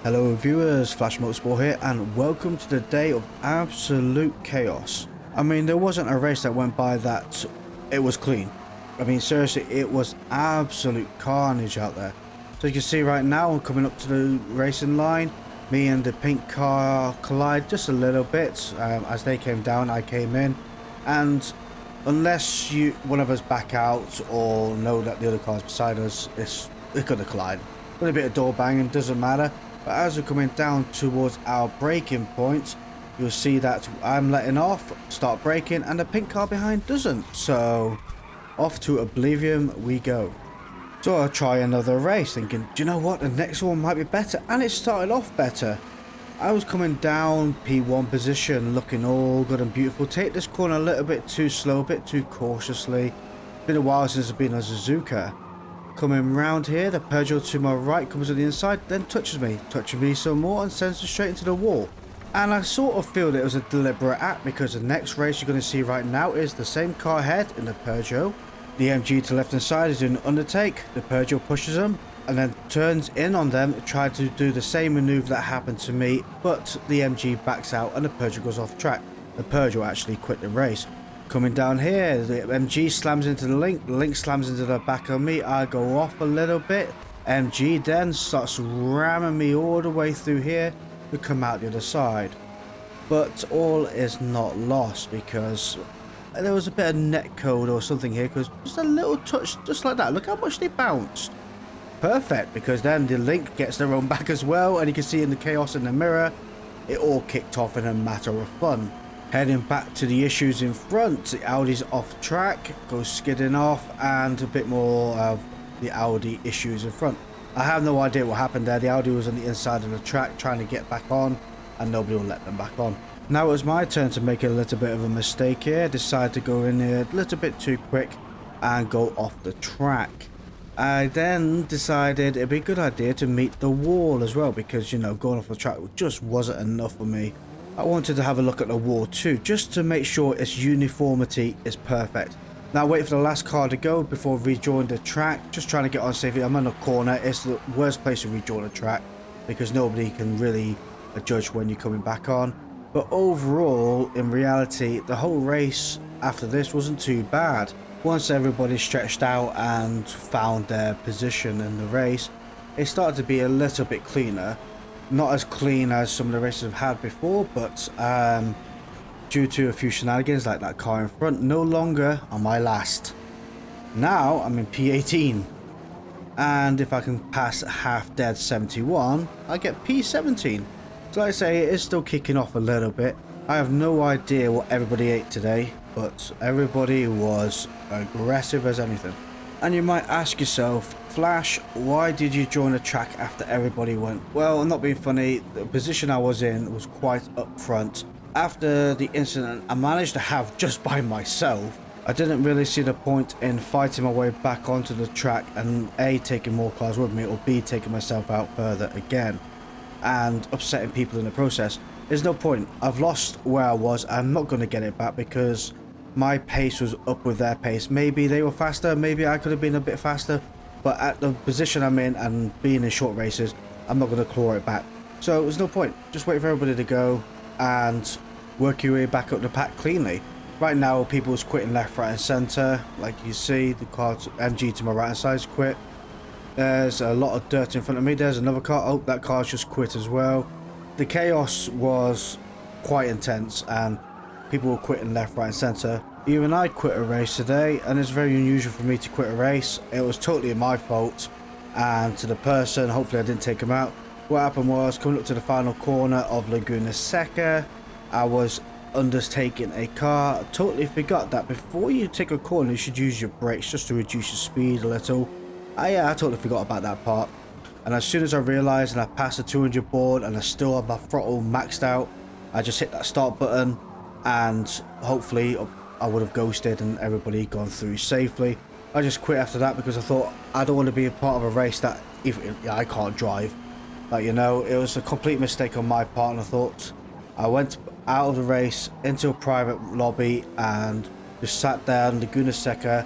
Hello viewers, Flash Motorsport here and welcome to the day of absolute chaos. I mean, there wasn't a race that went by that it was clean. I mean, seriously, it was absolute carnage out there. So you can see right now I'm coming up to the racing line. Me and the pink car collide just a little bit. As they came down, I came in. And unless one of us back out or know that the other car's beside us, it could have collided. A little bit of door banging, doesn't matter. But as we're coming down towards our braking point, you'll see that I'm letting off, start braking, and the pink car behind doesn't. So off to oblivion we go. So I'll try another race thinking, do you know what, the next one might be better, and it started off better. I was coming down P1 position, looking all good and beautiful. Take this corner a little bit too slow, a bit too cautiously. Been a while since I've been a Suzuka. Coming round here, the Peugeot to my right comes to the inside, then touches me some more and sends it straight into the wall. And I sort of feel that it was a deliberate act, because the next race you're going to see right now is the same car ahead in the Peugeot. The MG to left hand side is doing an undertake, the Peugeot pushes them and then turns in on them, tried to do the same manoeuvre that happened to me, but the MG backs out and the Peugeot goes off track. The Peugeot actually quit the race. Coming down here, the MG slams into the Link slams into the back of me, I go off a little bit, MG then starts ramming me all the way through here to come out the other side. But all is not lost, because there was a bit of net code or something here, because just a little touch, just like that, look how much they bounced. Perfect, because then the Link gets their own back as well, and you can see in the chaos in the mirror, it all kicked off in a matter of fun. Heading back to the issues in front, the Audi's off track, goes skidding off, and a bit more of the Audi issues in front. I have no idea what happened there. The Audi was on the inside of the track trying to get back on, and nobody will let them back on. Now it was my turn to make a little bit of a mistake here. Decided to go in here a little bit too quick and go off the track. I then decided it'd be a good idea to meet the wall as well, because, you know, going off the track just wasn't enough for me. I wanted to have a look at the wall too, just to make sure its uniformity is perfect. Now wait for the last car to go before rejoining the track, just trying to get on safely. I'm on a corner, it's the worst place to rejoin the track, because nobody can really judge when you're coming back on. But overall, in reality, the whole race after this wasn't too bad. Once everybody stretched out and found their position in the race, it started to be a little bit cleaner. Not as clean as some of the races I've had before, but due to a few shenanigans like that car in front, no longer am I last. Now I'm in P18, and if I can pass half dead 71, I get P17. So like I say, it is still kicking off a little bit. I have no idea what everybody ate today, but everybody was aggressive as anything. And you might ask yourself, Flash, why did you join the track after everybody went? Well, I'm not being funny, the position I was in was quite up front. After the incident I managed to have just by myself, I didn't really see the point in fighting my way back onto the track and A, taking more cars with me, or B, taking myself out further again and upsetting people in the process. There's no point. I've lost where I was. I'm not going to get it back, because my pace was up with their pace. Maybe they were faster, maybe I could have been a bit faster, but at the position I'm in and being in short races, I'm not going to claw it back. So there's no point. Just wait for everybody to go and work your way back up the pack cleanly. Right now, people's quitting left, right and centre. Like you see, the car MG to my right hand side's quit. There's a lot of dirt in front of me. There's another car. Oh, that car's just quit as well. The chaos was quite intense, and people were quitting left, right and centre. Even I quit a race today, and it's very unusual for me to quit a race. It was totally my fault, and to the person, hopefully I didn't take him out. What happened was, coming up to the final corner of Laguna Seca, I was undertaking a car. I totally forgot that before you take a corner you should use your brakes just to reduce your speed a little. I totally forgot about that part. And as soon as I realised and I passed the 200 board and I still had my throttle maxed out, I just hit that start button, and hopefully I would have ghosted and everybody gone through safely. I just quit after that, because I thought I don't want to be a part of a race that I can't drive. Like, you know, it was a complete mistake on my part, and I thought I went out of the race into a private lobby and just sat there in Laguna Seca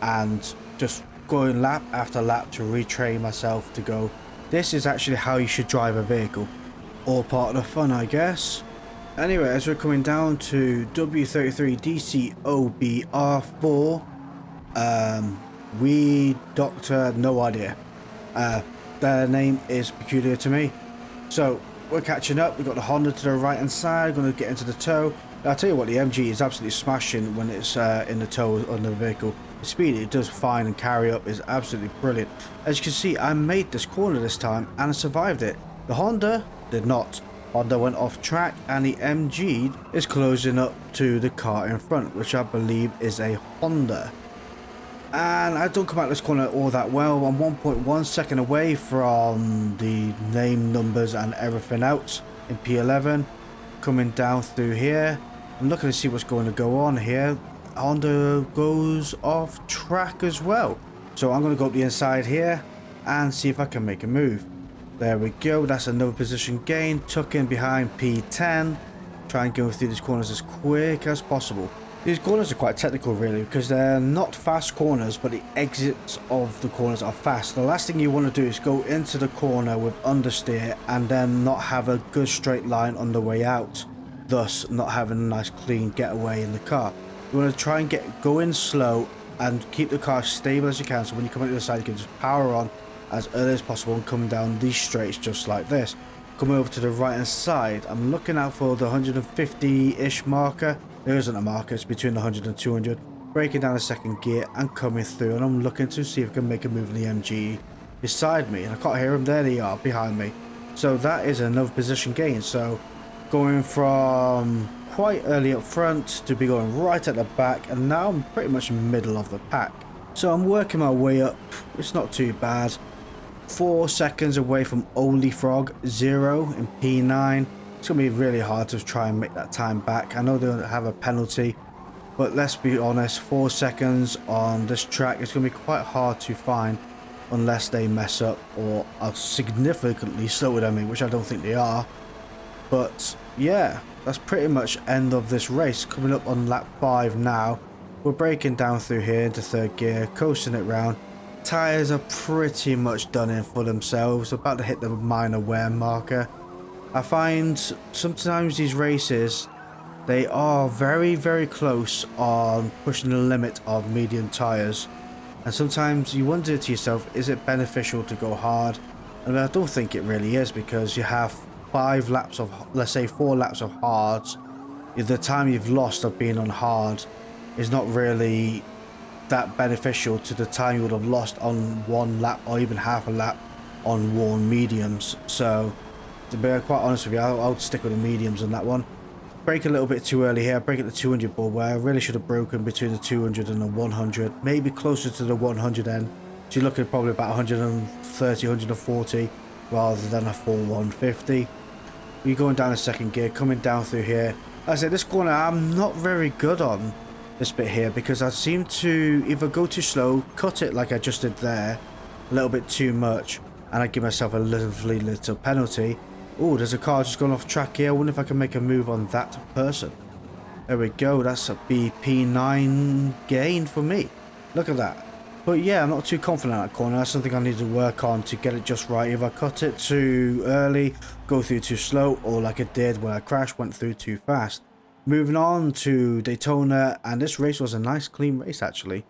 and just going lap after lap to retrain myself to go This is actually how you should drive a vehicle. All part of the fun, I guess. Anyway, as we're coming down to W33DCOBR4, we Doctor no idea. Their name is peculiar to me. So we're catching up. We've got the Honda to the right hand side, going to get into the tow. I'll tell you what, the MG is absolutely smashing when it's in the tow on the vehicle. The speed it does fine and carry up is absolutely brilliant. As you can see, I made this corner this time and I survived it. The Honda did not. Honda went off track and the MG is closing up to the car in front, which I believe is a Honda. And I don't come out this corner all that well. I'm 1.1 second away from the name, numbers and everything else in P11. Coming down through here, I'm looking to see what's going to go on here. Honda goes off track as well. So I'm going to go up the inside here and see if I can make a move. There we go, that's another position gain. Tuck in behind P10. Try and go through these corners as quick as possible. These corners are quite technical really, because they're not fast corners, but the exits of the corners are fast. The last thing you want to do is go into the corner with understeer and then not have a good straight line on the way out, thus not having a nice clean getaway in the car. You want to try and go in slow and keep the car stable as you can, so when you come out to the side you can just power on as early as possible and come down these straights just like this. Coming over to the right hand side, I'm looking out for the 150-ish marker. There isn't a marker, it's between the 100 and 200. Breaking down a second gear and coming through, and I'm looking to see if I can make a move in the MG beside me. And I can't hear them, there they are behind me. So that is another position gain. So going from quite early up front to be going right at the back, and now I'm pretty much middle of the pack. So I'm working my way up, it's not too bad. 4 seconds away from Oldie Frog 0 in P9. It's going to be really hard to try and make that time back. I know they don't have a penalty, but let's be honest, 4 seconds on this track is going to be quite hard to find unless they mess up or are significantly slower than me, which I don't think they are. But yeah, that's pretty much end of this race. Coming up on lap 5 now. We're breaking down through here into third gear, coasting it round. Tyres are pretty much done in for themselves, about to hit the minor wear marker. I find sometimes these races, they are very, very close on pushing the limit of medium tyres. And sometimes you wonder to yourself, is it beneficial to go hard? And I don't think it really is, because you have 5 laps of, let's say 4 laps of hards. The time you've lost of being on hard is not really that beneficial to the time you would have lost on 1 lap or even half a lap on worn mediums. So to be quite honest with you, I'll stick with the mediums on that one. Brake a little bit too early here. Brake at the 200 ball, where I really should have broken between the 200 and the 100, maybe closer to the 100 end. So you're looking probably about 130, 140 rather than a full 150. You're going down a second gear, coming down through here. As I said, this corner I'm not very good on this bit here, because I seem to either go too slow, cut it like I just did there, a little bit too much, and I give myself a lovely little penalty. Oh, there's a car just gone off track here. I wonder if I can make a move on that person. There we go, that's a BP9 gain for me. Look at that. But yeah, I'm not too confident in that corner. That's something I need to work on to get it just right. If I cut it too early, go through too slow, or like it did when I crashed, went through too fast. Moving on to Daytona, and this race was a nice clean race actually.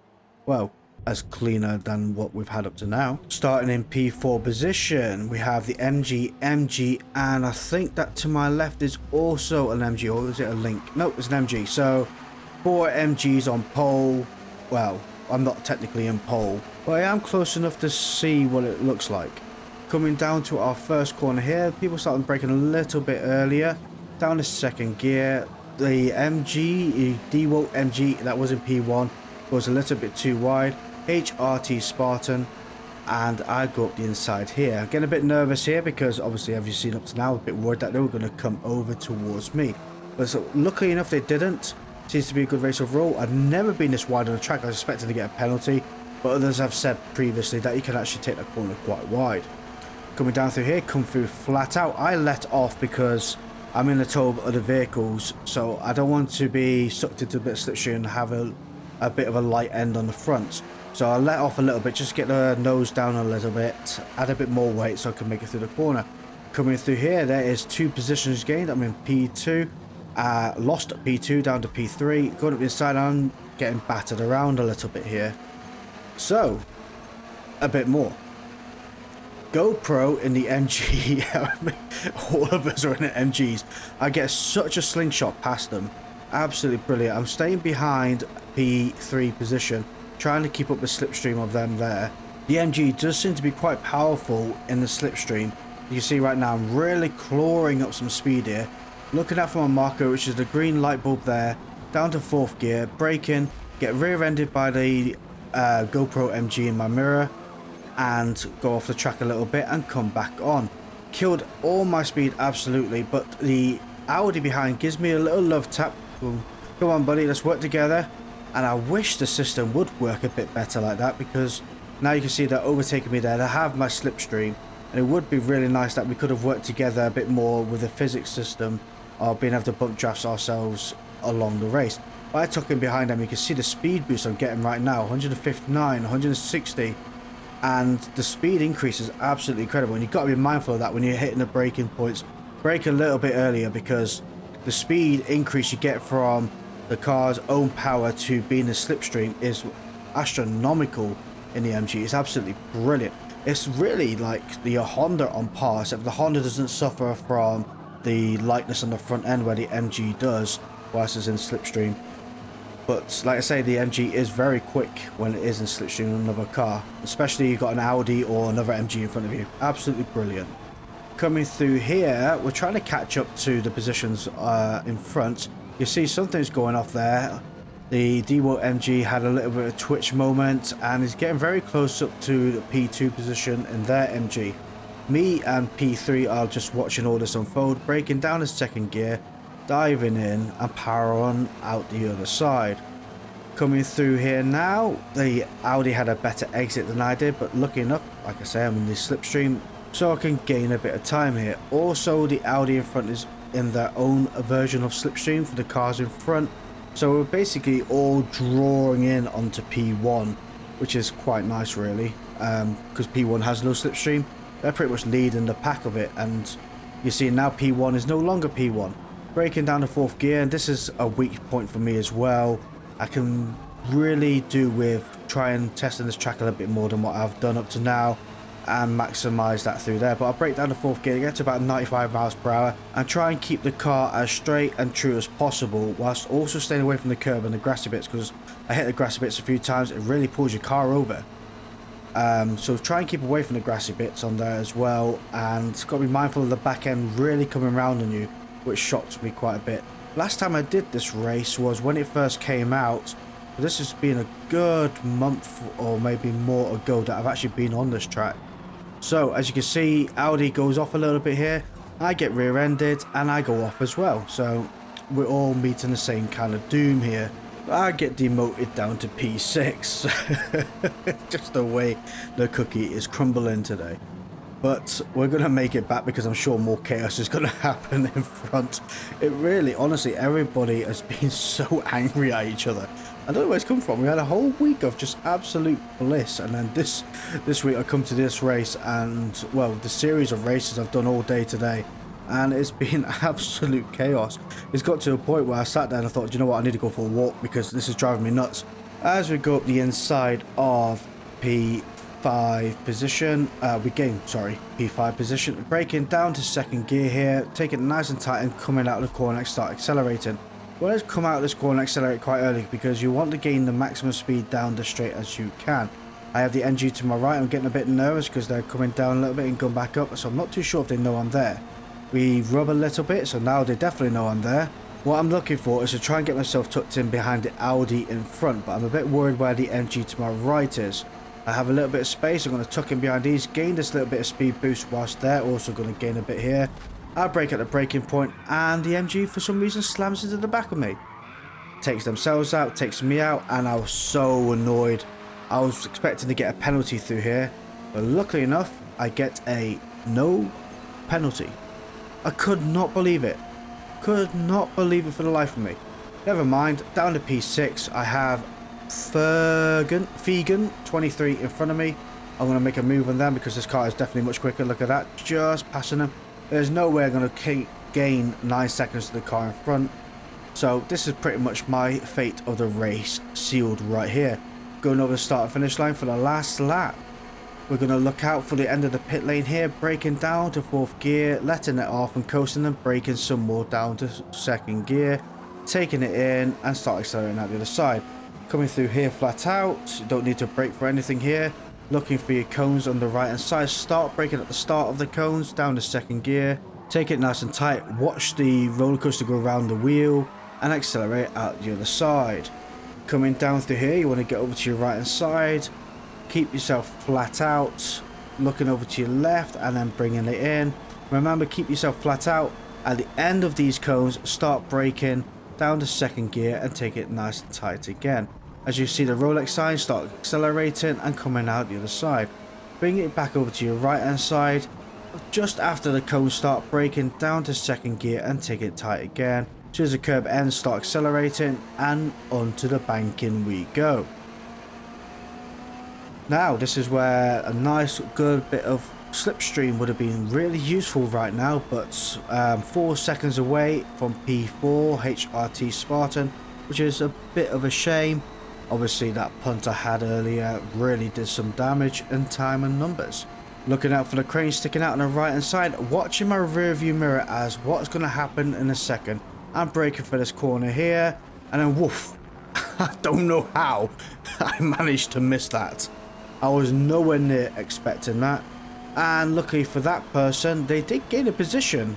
Well, as cleaner than what we've had up to now. Starting in P4 position, we have the MG, and I think that to my left is also an MG, or is it a Link? No, it's an MG. So 4 MGs on pole. Well, I'm not technically in pole, but I am close enough to see what it looks like. Coming down to our first corner here, people started braking a little bit earlier. Down the second gear, the MG, DeWalt MG that was in P1 was a little bit too wide. HRT Spartan, and I go up the inside here. I'm getting a bit nervous here because obviously, as you've seen up to now, a bit worried that they were going to come over towards me. But so, luckily enough, they didn't. Seems to be a good race overall. I've never been this wide on the track. I was expecting to get a penalty, but others have said previously that you can actually take the corner quite wide. Coming down through here, come through flat out. I let off because I'm in the tow of other vehicles, so I don't want to be sucked into a bit of slipstream and have a bit of a light end on the front. So I let off a little bit, just get the nose down a little bit, add a bit more weight so I can make it through the corner. Coming through here, there is 2 positions gained. I'm in P2, lost at P2 down to P3, going up the inside, I'm getting battered around a little bit here. So, a bit more. GoPro in the MG, all of us are in the MGs. I get such a slingshot past them. Absolutely brilliant. I'm staying behind P3 position, trying to keep up the slipstream of them there. The MG does seem to be quite powerful in the slipstream. You can see right now I'm really clawing up some speed here. Looking out for my marker, which is the green light bulb there, down to 4th gear, braking, get rear-ended by the GoPro MG in my mirror, and go off the track a little bit and come back on. Killed all my speed absolutely, but the Audi behind gives me a little love tap. Come on buddy, let's work together. And I wish the system would work a bit better like that, because now you can see they're overtaking me there. They have my slipstream, and it would be really nice that we could have worked together a bit more with the physics system of being able to bump drafts ourselves along the race. By tucking behind them, you can see the speed boost I'm getting right now, 159, 160, and the speed increase is absolutely incredible. And you've got to be mindful of that when you're hitting the braking points. Brake a little bit earlier, because the speed increase you get from the car's own power to being a slipstream is astronomical in the MG. It's absolutely brilliant. It's really like the Honda on par, except the Honda doesn't suffer from the lightness on the front end where the MG does whilst it's in slipstream. But like I say, the MG is very quick when it is in slipstream on another car, especially you've got an Audi or another MG in front of you. Absolutely brilliant. Coming through here, we're trying to catch up to the positions in front. You see something's going off there. The D920 MG had a little bit of a twitch moment and is getting very close up to the P2 position in their MG. Me and P3 are just watching all this unfold, breaking down to 2nd gear, diving in and power on out the other side. Coming through here now, the Audi had a better exit than I did, but lucky enough, like I say, I'm in the slipstream, so I can gain a bit of time here. Also, the Audi in front is in their own version of slipstream for the cars in front, so we're basically all drawing in onto P1, which is quite nice really, because P1 has no slipstream. They're pretty much leading the pack of it, and you see now P1 is no longer P1. Braking down to 4th gear, and this is a weak point for me as well. I can really do with trying testing this track a little bit more than what I've done up to now and maximise that through there. But I'll break down to 4th gear, get to about 95 miles per hour and try and keep the car as straight and true as possible, whilst also staying away from the curb and the grassy bits, because I hit the grassy bits a few times. It really pulls your car over. So try and keep away from the grassy bits on there as well, and got to be mindful of the back end really coming around on you, which shocked me quite a bit. Last time I did this race was when it first came out. This has been a good month or maybe more ago that I've actually been on this track. So as you can see, Audi goes off a little bit here, I get rear-ended and I go off as well. So we're all meeting the same kind of doom here. I get demoted down to P6. Just the way the cookie is crumbling today. But we're going to make it back, because I'm sure more chaos is going to happen in front. It really, honestly, everybody has been so angry at each other. I don't know where it's come from. We had a whole week of just absolute bliss, and then this week I come to this race, and well, the series of races I've done all day today, and it's been absolute chaos. It's got to a point where I sat there and I thought, do you know what, I need to go for a walk because this is driving me nuts. As we go up the inside of P5 position, P5 position, braking down to 2nd gear here, taking it nice and tight and coming out of the corner and start accelerating. Well, let's come out of this corner and accelerate quite early, because you want to gain the maximum speed down the straight as you can. I have the NG to my right. I'm getting a bit nervous because they're coming down a little bit and going back up, so I'm not too sure if they know I'm there. We rub a little bit, so now they definitely know I'm there. What I'm looking for is to try and get myself tucked in behind the Audi in front, but I'm a bit worried where the MG to my right is. I have a little bit of space. I'm going to tuck in behind these, gain this little bit of speed boost whilst they're also going to gain a bit here. I brake at the braking point, and the MG for some reason slams into the back of me. Takes themselves out, takes me out, and I was so annoyed. I was expecting to get a penalty through here, but luckily enough, I get a no penalty. I could not believe it. Could not believe it for the life of me. Never mind, down to P6, I have Fegan 23 in front of me. I'm going to make a move on them because this car is definitely much quicker. Look at that, just passing them. There's no way I'm going to gain 9 seconds to the car in front. So this is pretty much my fate of the race sealed right here. Going over the start and finish line for the last lap. We're going to look out for the end of the pit lane here, braking down to 4th gear, letting it off and coasting and braking some more down to 2nd gear, taking it in and start accelerating out the other side. Coming through here flat out, you don't need to brake for anything here. Looking for your cones on the right hand side, start braking at the start of the cones, down to 2nd gear, take it nice and tight, watch the roller coaster go around the wheel and accelerate out the other side. Coming down through here, you want to get over to your right hand side. Keep yourself flat out, looking over to your left and then bringing it in. Remember, keep yourself flat out. At the end of these cones, start braking down to 2nd gear and take it nice and tight again. As you see the Rolex sign, start accelerating and coming out the other side. Bring it back over to your right hand side. Just after the cones, start braking down to 2nd gear and take it tight again. As soon as the curb ends, start accelerating and onto the banking we go. Now, this is where a nice good bit of slipstream would have been really useful right now, but 4 seconds away from P4 HRT Spartan, which is a bit of a shame. Obviously that punt I had earlier really did some damage in time and numbers. Looking out for the crane sticking out on the right hand side, watching my rear view mirror as what's going to happen in a second. I'm braking for this corner here and then woof, I don't know how I managed to miss that. I was nowhere near expecting that, and luckily for that person they did gain a position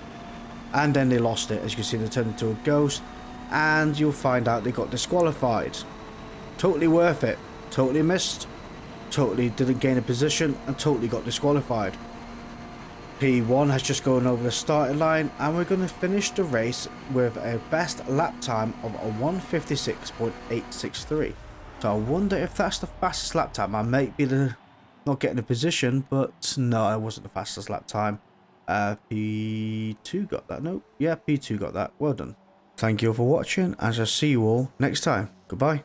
and then they lost it. As you can see, they turned into a ghost and you'll find out they got disqualified. Totally worth it, totally missed, totally didn't gain a position and totally got disqualified. P1 has just gone over the starting line and we're going to finish the race with a best lap time of a 156.863. So I wonder if that's the fastest lap time. I might be not getting a position, but no, it wasn't the fastest lap time. P2 got that. No, yeah, P2 got that. Well done. Thank you all for watching, and I'll see you all next time. Goodbye.